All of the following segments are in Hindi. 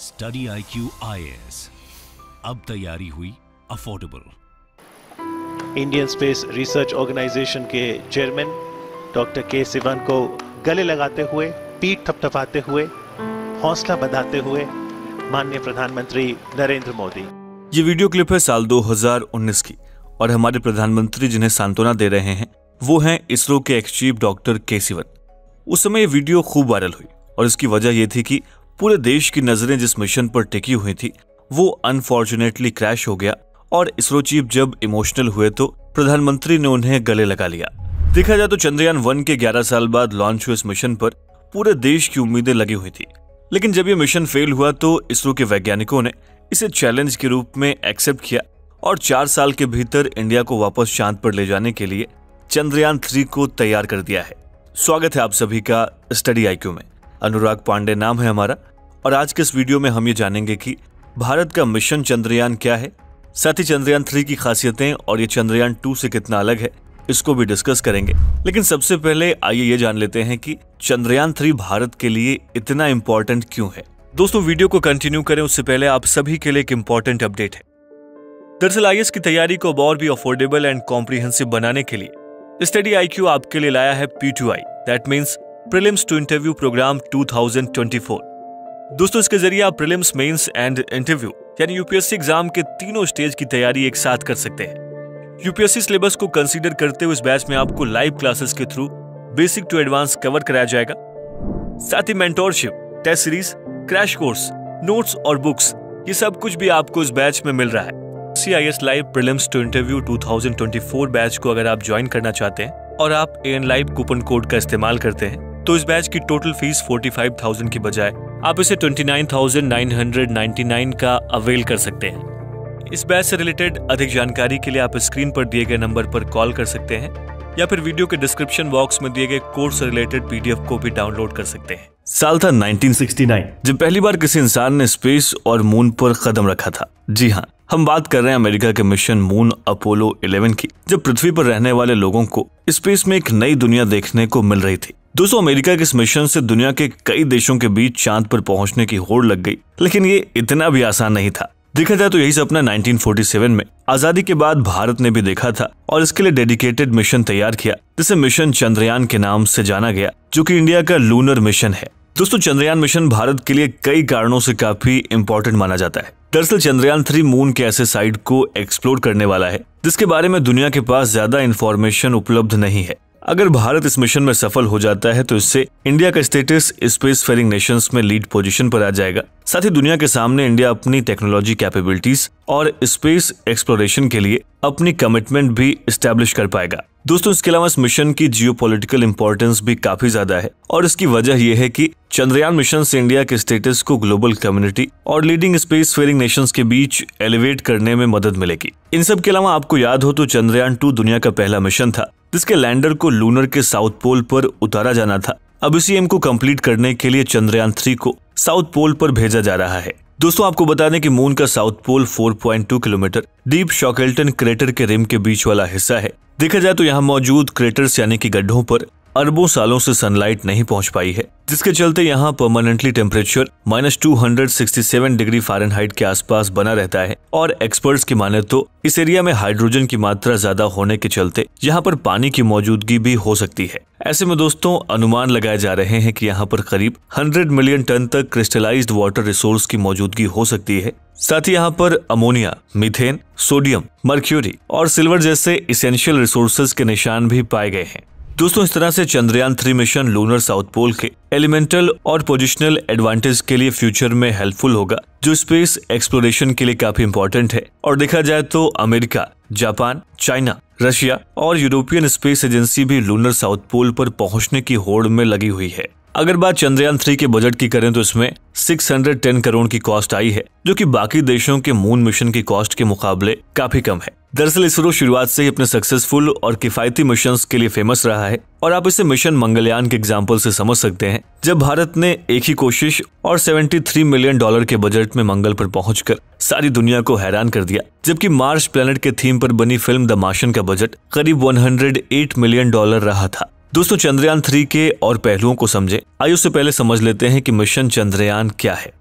स्टडी IQ IAS, अब तैयारी हुई affordable. Indian space research organisation के चेयरमैन डॉक्टर के सिवन को गले लगाते हुए, पीठ थपथपाते हुए, हौसला बंधाते हुए माननीय प्रधानमंत्री नरेंद्र मोदी। ये वीडियो क्लिप है साल 2019 की और हमारे प्रधानमंत्री जिन्हें सांत्वना दे रहे हैं वो हैं इसरो के ex chief doctor K Sivan. उस समय ये वीडियो खूब वायरल हुई और इसकी वजह ये थी कि पूरे देश की नजरें जिस मिशन पर टिकी हुई थी वो अनफॉर्चुनेटली क्रैश हो गया और इसरो चीफ जब इमोशनल हुए तो प्रधानमंत्री ने उन्हें गले लगा लिया। देखा जाए तो चंद्रयान 1 के 11 साल बाद लॉन्च हुए इस मिशन पर पूरे देश की उम्मीदें लगी हुई थी, लेकिन जब ये मिशन फेल हुआ तो इसरो के वैज्ञानिकों ने इसे चैलेंज के रूप में एक्सेप्ट किया और 4 साल के भीतर इंडिया को वापस चांद पर ले जाने के लिए चंद्रयान 3 को तैयार कर दिया है। स्वागत है आप सभी का स्टडी IQ में। अनुराग पांडे नाम है हमारा और आज के इस वीडियो में हम ये जानेंगे कि भारत का मिशन चंद्रयान क्या है, साथ ही चंद्रयान 3 की खासियतें और ये चंद्रयान 2 से कितना अलग है इसको भी डिस्कस करेंगे। लेकिन सबसे पहले आइए ये जान लेते हैं कि चंद्रयान 3 भारत के लिए इतना इम्पोर्टेंट क्यों है। दोस्तों वीडियो को कंटिन्यू करें उससे पहले आप सभी के लिए एक इम्पोर्टेंट अपडेट है। दरअसल IAS की तैयारी को और भी अफोर्डेबल एंड कॉम्प्रिहेंसिव बनाने के लिए स्टडी IQ आपके लिए लाया है P2I, that means prelims to interview program 2024। दोस्तों इसके जरिए आप प्रीलिम्स, मेंस एंड इंटरव्यू यानी UPSC एग्जाम के तीनों स्टेज की तैयारी एक साथ कर सकते हैं। UPSC सिलेबस को कंसीडर करते हुए इस बैच में आपको लाइव क्लासेस के through basic to advance cover कराया जाएगा। साथ ही mentorship, test series, crash course, notes और बुक्स, ये सब कुछ भी आपको इस बैच में मिल रहा है। CIS live prelims to interview 2024 batch को अगर आप ज्वाइन करना चाहते हैं और आप AN लाइव कूपन कोड का इस्तेमाल करते हैं तो इस बैच की टोटल फीस 45,000 की बजाय आप इसे 29,999 का अवेल कर सकते हैं। इस बैच से रिलेटेड अधिक जानकारी के लिए आप स्क्रीन पर दिए गए नंबर पर कॉल कर सकते हैं या फिर वीडियो के डिस्क्रिप्शन बॉक्स में दिए गए कोर्स से रिलेटेड PDF को भी डाउनलोड कर सकते हैं। साल था 1969 जब पहली बार किसी इंसान ने स्पेस और मून पर कदम रखा था। जी हाँ, हम बात कर रहे हैं अमेरिका के मिशन मून अपोलो 11 की, जब पृथ्वी पर रहने वाले लोगों को स्पेस में एक नई दुनिया देखने को मिल रही थी। दोस्तों अमेरिका के इस मिशन से दुनिया के कई देशों के बीच चांद पर पहुंचने की होड़ लग गई, लेकिन ये इतना भी आसान नहीं था। देखा जाए तो यही सपना 1947 में आजादी के बाद भारत ने भी देखा था और इसके लिए डेडिकेटेड मिशन तैयार किया जिसे मिशन चंद्रयान के नाम से जाना गया, जो कि इंडिया का लूनर मिशन है। दोस्तों चंद्रयान मिशन भारत के लिए कई कारणों से काफी इंपॉर्टेंट माना जाता है। दरअसल चंद्रयान 3 मून के ऐसे साइट को एक्सप्लोर करने वाला है जिसके बारे में दुनिया के पास ज्यादा इंफॉर्मेशन उपलब्ध नहीं है। अगर भारत इस मिशन में सफल हो जाता है तो इससे इंडिया का स्टेटस स्पेस फेरिंग नेशंस में लीड पोजीशन पर आ जाएगा। साथ ही दुनिया के सामने इंडिया अपनी टेक्नोलॉजी कैपेबिलिटीज और स्पेस एक्सप्लोरेशन के लिए अपनी कमिटमेंट भी एस्टैब्लिश कर पाएगा। दोस्तों इसके अलावा इस मिशन की जियोपॉलिटिकल इंपॉर्टेंस भी काफी ज्यादा है और इसकी वजह यह है कि चंद्रयान मिशन से इंडिया के स्टेटस को ग्लोबल कम्युनिटी और लीडिंग स्पेस फेरिंग नेशंस के बीच एलिवेट करने में मदद मिलेगी। इन सब के अलावा आपको याद हो तो चंद्रयान 2 दुनिया का पहला मिशन था जिसके लैंडर को लूनर के साउथ पोल पर उतारा जाना था। अब इसी एम को कंप्लीट करने के लिए चंद्रयान 3 को साउथ पोल पर भेजा जा रहा है। दोस्तों आपको बता दें कि मून का south pole 4.2 kilometre deep Shackleton crater के रिम के बीच वाला हिस्सा है। देखा जाए तो यहाँ मौजूद क्रेटर्स यानी कि गड्ढों पर अरबों सालों से सनलाइट नहीं पहुंच पाई है, जिसके चलते यहाँ परमानेंटली टेम्परेचर -267 डिग्री फ़ारेनहाइट के आसपास बना रहता है और एक्सपर्ट्स की माने तो इस एरिया में हाइड्रोजन की मात्रा ज्यादा होने के चलते यहाँ पर पानी की मौजूदगी भी हो सकती है। ऐसे में दोस्तों अनुमान लगाए जा रहे हैं कि यहाँ पर करीब 100 मिलियन टन तक क्रिस्टलाइज्ड वाटर रिसोर्स की मौजूदगी हो सकती है। साथ ही यहाँ पर अमोनिया, मीथेन, सोडियम, मर्क्यूरी और सिल्वर जैसे इसेंशियल रिसोर्सेज के निशान भी पाए गए हैं। दोस्तों इस तरह से Chandrayaan 3 mission lunar south pole के एलिमेंटल और पोजिशनल एडवांटेज के लिए फ्यूचर में हेल्पफुल होगा, जो स्पेस एक्सप्लोरेशन के लिए काफी इंपॉर्टेंट है। और देखा जाए तो अमेरिका, जापान, चाइना, रशिया और यूरोपियन स्पेस एजेंसी भी लूनर साउथ पोल पर पहुंचने की होड़ में लगी हुई है। अगर बात चंद्रयान 3 के बजट की करें तो इसमें 610 करोड़ की कॉस्ट आई है, जो कि बाकी देशों के मून मिशन की कॉस्ट के मुकाबले काफी कम है। दरअसल इसरो शुरुआत से ही अपने सक्सेसफुल और किफायती मिशंस के लिए फेमस रहा है और आप इसे मिशन मंगलयान के एग्जाम्पल से समझ सकते हैं, जब भारत ने एक ही कोशिश और $73 मिलियन के बजट में मंगल पर पहुंचकर सारी दुनिया को हैरान कर दिया, जबकि मार्स प्लेनेट के थीम पर बनी फिल्म द मार्शियन का बजट करीब $108 मिलियन रहा था। दोस्तों चंद्रयान 3 के और पहलुओं को समझे, आइए उससे पहले समझ लेते हैं कि मिशन चंद्रयान क्या है।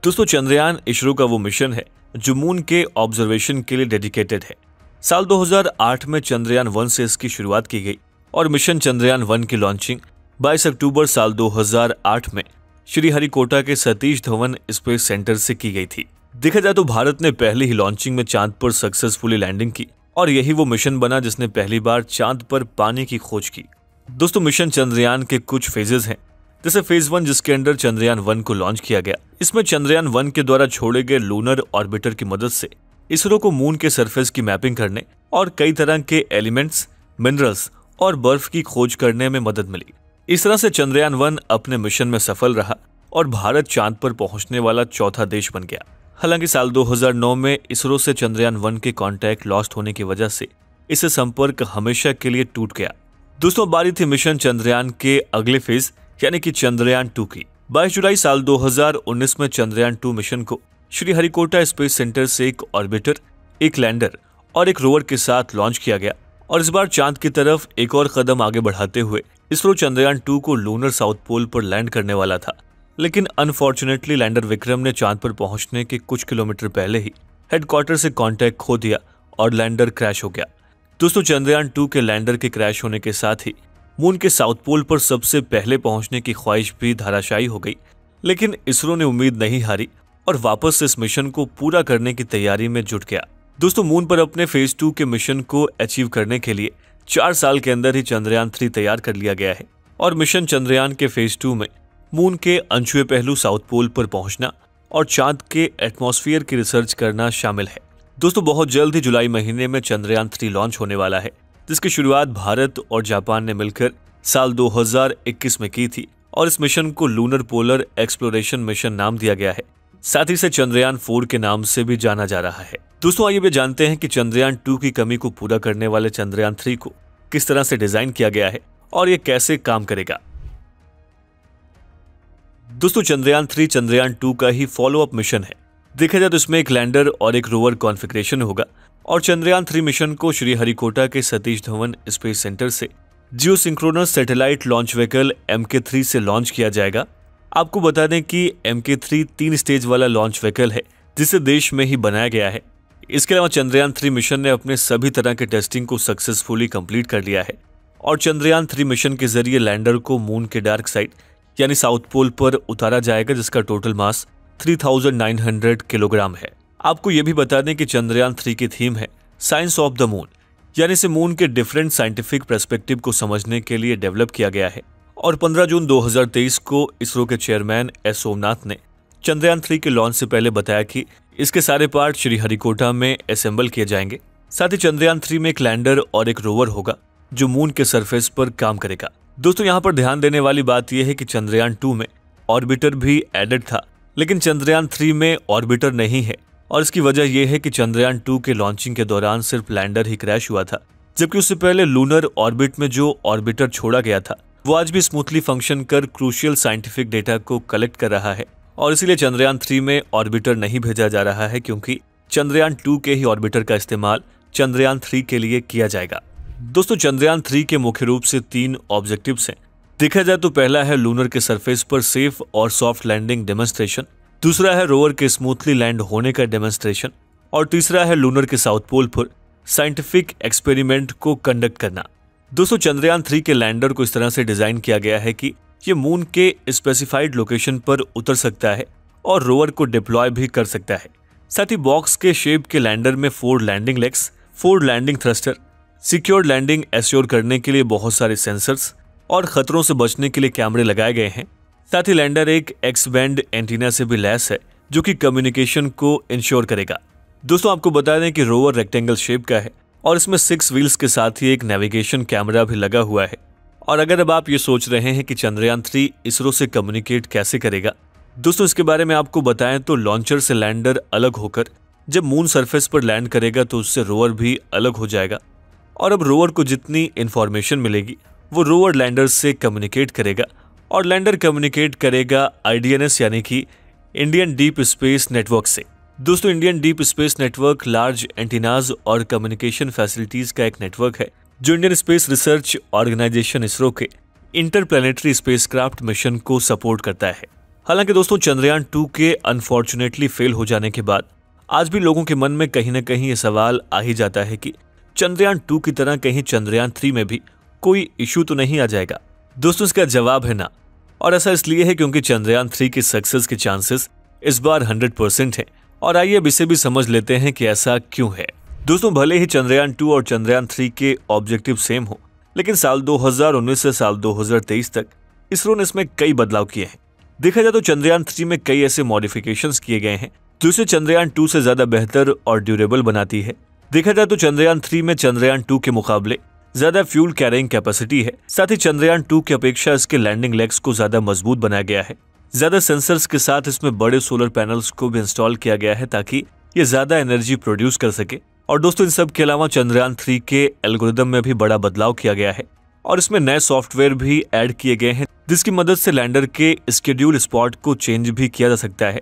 दोस्तों चंद्रयान इसरो का वो मिशन है जो मून के ऑब्जर्वेशन के लिए डेडिकेटेड है। साल 2008 में चंद्रयान 1 से इसकी शुरुआत की गई और मिशन चंद्रयान 1 की लॉन्चिंग 22 अक्टूबर साल 2008 में श्रीहरिकोटा के सतीश धवन स्पेस सेंटर से की गई थी। देखा जाए तो भारत ने पहली ही लॉन्चिंग में चांद पर सक्सेसफुली लैंडिंग की और यही वो मिशन बना जिसने पहली बार चांद पर पानी की खोज की। दोस्तों मिशन चंद्रयान के कुछ फेजेस हैं, जैसे फेज 1 जिसके अंदर चंद्रयान 1 को लॉन्च किया गया। इसमें चंद्रयान 1 के द्वारा छोड़े गए लूनर ऑर्बिटर की मदद से इसरो को मून के सरफेस की मैपिंग करने और कई तरह के एलिमेंट्स, मिनरल्स और बर्फ की खोज करने में मदद मिली। इस तरह से चंद्रयान 1 अपने मिशन में सफल रहा और भारत चांद पर पहुंचने वाला चौथा देश बन गया। हालांकि साल 2009 में इसरो से चंद्रयान 1 के कॉन्टैक्ट लॉस्ट होने की वजह से इससे संपर्क हमेशा के लिए टूट गया। दोस्तों बारी थी मिशन चंद्रयान के अगले फेज यानी कि चंद्रयान 2 की। 22 जुलाई साल 2019 में चंद्रयान 2 मिशन को श्रीहरिकोटा स्पेस सेंटर से एक ऑर्बिटर, एक लैंडर और एक रोवर के साथ लॉन्च किया गया और इस बार चांद की तरफ एक और कदम आगे बढ़ाते हुए इसरो चंद्रयान 2 को लूनर साउथ पोल पर लैंड करने वाला था। लेकिन अनफॉर्चुनेटली लैंडर विक्रम ने चांद पर पहुंचने के कुछ किलोमीटर पहले ही हेडक्वार्टर से कांटेक्ट खो दिया और लैंडर क्रैश हो गया। दोस्तों चंद्रयान 2 के लैंडर के क्रैश होने के साथ ही मून के साउथ पोल पर सबसे पहले पहुंचने की ख्वाहिश भी धराशायी हो गई। लेकिन इसरो ने उम्मीद नहीं हारी और वापस से इस मिशन को पूरा करने की तैयारी में जुट गया। दोस्तों मून पर अपने फेज 2 के मिशन को अचीव करने के लिए 4 साल के अंदर ही चंद्रयान 3 तैयार कर लिया गया है और मिशन चंद्रयान के फेज 2 में मून के अनछुए पहलू साउथ पोल पर पहुंचना और चांद के एटमॉस्फेयर की रिसर्च करना शामिल है। दोस्तों बहुत जल्द ही जुलाई महीने में चंद्रयान 3 लॉन्च होने वाला है, जिसकी शुरुआत भारत और जापान ने मिलकर साल 2021 में की थी और इस मिशन को लूनर पोलर एक्सप्लोरेशन मिशन नाम दिया गया है। साथ ही से चंद्रयान 4 के नाम से भी जाना जा रहा है। दोस्तों आइए भी जानते हैं कि चंद्रयान 2 की कमी को पूरा करने वाले चंद्रयान 3 को किस तरह से डिजाइन किया गया है और ये कैसे काम करेगा। दोस्तों चंद्रयान 3 चंद्रयान 2 का ही फॉलो अप मिशन है। देखा जाए तो इसमें एक लैंडर और एक रोवर कॉन्फ़िगरेशन होगा और चंद्रयान 3 मिशन को श्रीहरिकोटा के सतीश धवन स्पेस सेंटर से geosynchronous satellite launch vehicle MK3 से लॉन्च किया जाएगा। आपको बता दें कि MK3 3 स्टेज वाला लॉन्च व्हीकल है जिसे देश में ही बनाया गया है। इसके अलावा चंद्रयान 3 मिशन ने अपने सभी तरह के टेस्टिंग को सक्सेसफुली कंप्लीट कर लिया है और चंद्रयान 3 मिशन के जरिए लैंडर को मून के डार्क साइड यानी साउथ पोल पर उतारा जाएगा, जिसका टोटल मास 3900 किलोग्राम है। आपको यह भी बता दें कि चंद्रयान 3 की थीम है साइंस ऑफ द मून, यानी से मून के डिफरेंट साइंटिफिक पर्सपेक्टिव को समझने के लिए डेवलप किया गया है। और 15 जून 2023 को इसरो के चेयरमैन एस सोमनाथ ने चंद्रयान 3 के लॉन्च से पहले बताया कि इसके सारे पार्ट श्रीहरिकोटा में असेंबल किए जाएंगे। साथ ही चंद्रयान 3 में एक लैंडर और एक रोवर होगा जो मून के सरफेस पर काम करेगा। दोस्तों यहाँ पर ध्यान देने वाली बात यह है कि चंद्रयान 2 में ऑर्बिटर भी एडेड था, लेकिन चंद्रयान 3 में ऑर्बिटर नहीं है और इसकी वजह यह है कि चंद्रयान 2 के लॉन्चिंग के दौरान सिर्फ लैंडर ही क्रैश हुआ था, जबकि उससे पहले लूनर ऑर्बिट में जो ऑर्बिटर छोड़ा गया था वो आज भी स्मूथली फंक्शन कर क्रूशियल साइंटिफिक डेटा को कलेक्ट कर रहा है। और इसीलिए चंद्रयान 3 में ऑर्बिटर नहीं भेजा जा रहा है, क्योंकि चंद्रयान 2 के ही ऑर्बिटर का इस्तेमाल चंद्रयान 3 के लिए किया जाएगा। दोस्तों चंद्रयान 3 के मुख्य रूप से 3 ऑब्जेक्टिव्स हैं। देखा जाए तो पहला है लूनर के सरफेस पर सेफ और सॉफ्ट लैंडिंग डेमोन्स्ट्रेशन, दूसरा है रोवर के स्मूथली लैंड होने का डेमोन्स्ट्रेशन और तीसरा है लूनर के साउथ पोल पर साइंटिफिक एक्सपेरिमेंट को कंडक्ट करना। दोस्तों चंद्रयान 3 के लैंडर को इस तरह से डिजाइन किया गया है कि ये मून के स्पेसिफाइड लोकेशन पर उतर सकता है और रोवर को डिप्लॉय भी कर सकता है। साथ ही बॉक्स के शेप के लैंडर में 4 landing legs, 4 landing thruster, secure landing assure करने के लिए बहुत सारे सेंसर्स और खतरों से बचने के लिए कैमरे लगाए गए हैं। साथ ही लैंडर एक एक्स बैंड एंटीना से भी लैस है जो कि कम्युनिकेशन को इंश्योर करेगा। दोस्तों आपको बता दें कि रोवर रेक्टेंगल शेप का है और इसमें 6 व्हील्स के साथ ही एक नेविगेशन कैमरा भी लगा हुआ है। और अगर अब आप ये सोच रहे हैं कि चंद्रयान 3 इसरो से कम्युनिकेट कैसे करेगा, दोस्तों इसके बारे में आपको बताएं तो लॉन्चर से लैंडर अलग होकर जब मून सरफेस पर लैंड करेगा तो उससे रोवर भी अलग हो जाएगा और अब रोवर को जितनी इंफॉर्मेशन मिलेगी वो रोवर लैंडर से कम्युनिकेट करेगा और लैंडर कम्युनिकेट करेगा IDNS यानी कि इंडियन डीप स्पेस नेटवर्क से। दोस्तों Indian deep space network large antennas और कम्युनिकेशन फैसिलिटीज का एक नेटवर्क है जो Indian space research organisation ISRO के इंटरप्लैनेटरी स्पेसक्राफ्ट मिशन को सपोर्ट करता है। हालांकि दोस्तों चंद्रयान 2 के अनफॉर्चुनेटली फेल हो जाने के बाद आज भी लोगों के मन में कहीं ना कहीं ये सवाल आ ही जाता है कि चंद्रयान 2 की तरह कहीं चंद्रयान 3 में भी कोई इशू तो नहीं आ जाएगा। दोस्तों इसका जवाब है ना, और ऐसा इसलिए है क्योंकि चंद्रयान 3 की सक्सेस के चांसेस इस बार 100% है। और आइए अब इसे भी समझ लेते हैं कि ऐसा क्यों है। दोस्तों भले ही चंद्रयान 2 और चंद्रयान 3 के ऑब्जेक्टिव सेम हो, लेकिन साल 2019 से साल 2023 तक इसरो ने इसमें कई बदलाव किए हैं। देखा जाए तो चंद्रयान 3 में कई ऐसे मॉडिफिकेशंस किए गए हैं जो इसे चंद्रयान 2 से ज्यादा बेहतर और ड्यूरेबल बनाती है। देखा जाए तो चंद्रयान 3 में चंद्रयान 2 के मुकाबले ज्यादा फ्यूल कैरिंग कैपेसिटी है। साथ ही चंद्रयान 2 की अपेक्षा इसके लैंडिंग लेग्स को ज्यादा मजबूत बनाया गया है। ज्यादा सेंसर्स के साथ इसमें बड़े सोलर पैनल्स को भी इंस्टॉल किया गया है ताकि ये ज्यादा एनर्जी प्रोड्यूस कर सके। और दोस्तों इन सब के अलावा चंद्रयान 3 के एल्गोरिदम में भी बड़ा बदलाव किया गया है और इसमें नए सॉफ्टवेयर भी ऐड किए गए हैं जिसकी मदद से लैंडर के स्केड्यूल स्पॉट को चेंज भी किया जा सकता है।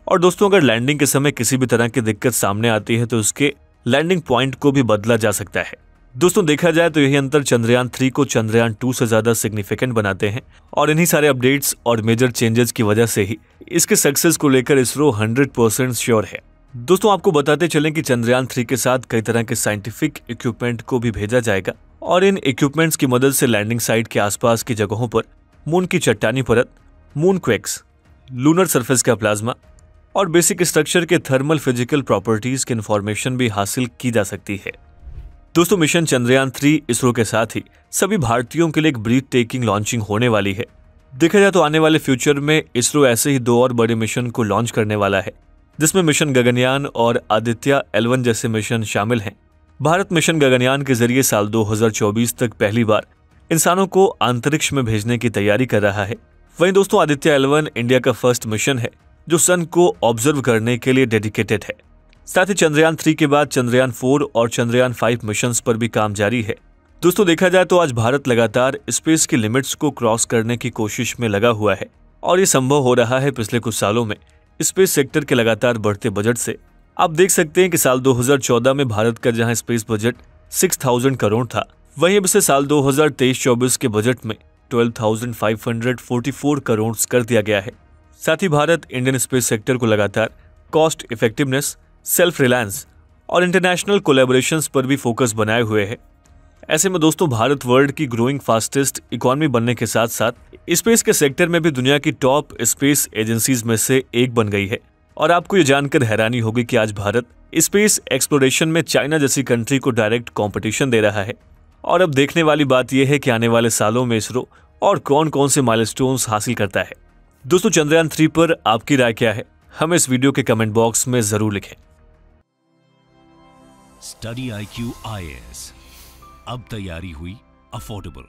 और दोस्तों अगर लैंडिंग के समय किसी भी तरह की दिक्कत सामने आती है तो उसके लैंडिंग पॉइंट को भी बदला जा सकता है। दोस्तों देखा जाए तो यही अंतर चंद्रयान 3 को चंद्रयान 2 से ज्यादा सिग्निफिकेंट बनाते हैं और इन्हीं सारे अपडेट्स और मेजर चेंजेस की वजह से ही इसके सक्सेस को लेकर इसरो 100% श्योर है। दोस्तों आपको बताते चलें कि चंद्रयान 3 के साथ कई तरह के साइंटिफिक इक्विपमेंट को भी भेजा जाएगा और इन इक्विपमेंट्स की मदद से लैंडिंग साइट के आसपास की जगहों पर मून की चट्टानी परत, मून क्वेक्स, लूनर सरफेस का प्लाज्मा और बेसिक स्ट्रक्चर के थर्मल फिजिकल प्रॉपर्टीज की इंफॉर्मेशन भी हासिल की जा सकती है। दोस्तों मिशन चंद्रयान 3 इसरो के साथ ही सभी भारतीयों के लिए एक ब्रीथ टेकिंग लॉन्चिंग होने वाली है। देखा जाए तो आने वाले फ्यूचर में इसरो ऐसे ही 2 और बड़े मिशन को लॉन्च करने वाला है जिसमें मिशन गगनयान और आदित्य L1 जैसे मिशन शामिल हैं। भारत मिशन गगनयान के जरिए साल 2024 तक पहली बार इंसानों को अंतरिक्ष में भेजने की तैयारी कर रहा है। वहीं दोस्तों आदित्य L1 इंडिया का फर्स्ट मिशन है जो सन को ऑब्जर्व करने के लिए डेडिकेटेड है। साथ ही चंद्रयान 3 के बाद चंद्रयान 4 और चंद्रयान 5 मिशंस पर भी काम जारी है। दोस्तों देखा जाए तो आज भारत लगातार स्पेस की लिमिट्स को क्रॉस करने की कोशिश में लगा हुआ है और ये संभव हो रहा है पिछले कुछ सालों में स्पेस सेक्टर के लगातार बढ़ते बजट से। आप देख सकते हैं कि साल 2014 में भारत का जहां स्पेस बजट 6000 करोड़ था, वहीं अब इसे साल 2023-24 के बजट में 12,544 करोड़ कर दिया गया है। साथ ही भारत इंडियन स्पेस सेक्टर को लगातार कॉस्ट इफेक्टिवनेस, सेल्फ रिलायंस और इंटरनेशनल कोलैबोरेशंस पर भी फोकस बनाए हुए है। ऐसे में दोस्तों भारत वर्ल्ड की ग्रोइंग फास्टेस्ट इकोनॉमी बनने के साथ साथ स्पेस के सेक्टर में भी दुनिया की टॉप स्पेस एजेंसीज में से एक बन गई है। और आपको ये जानकर हैरानी होगी कि आज भारत स्पेस एक्सप्लोरेशन में चाइना जैसी कंट्री को डायरेक्ट कंपटीशन दे रहा है। और अब देखने वाली बात यह है कि आने वाले सालों में इसरो और कौन कौन से माइलस्टोन्स हासिल करता है। दोस्तों चंद्रयान 3 पर आपकी राय क्या है, हमें इस वीडियो के कमेंट बॉक्स में जरूर लिखें। स्टडी IQ IAS, अब तैयारी हुई अफोर्डेबल।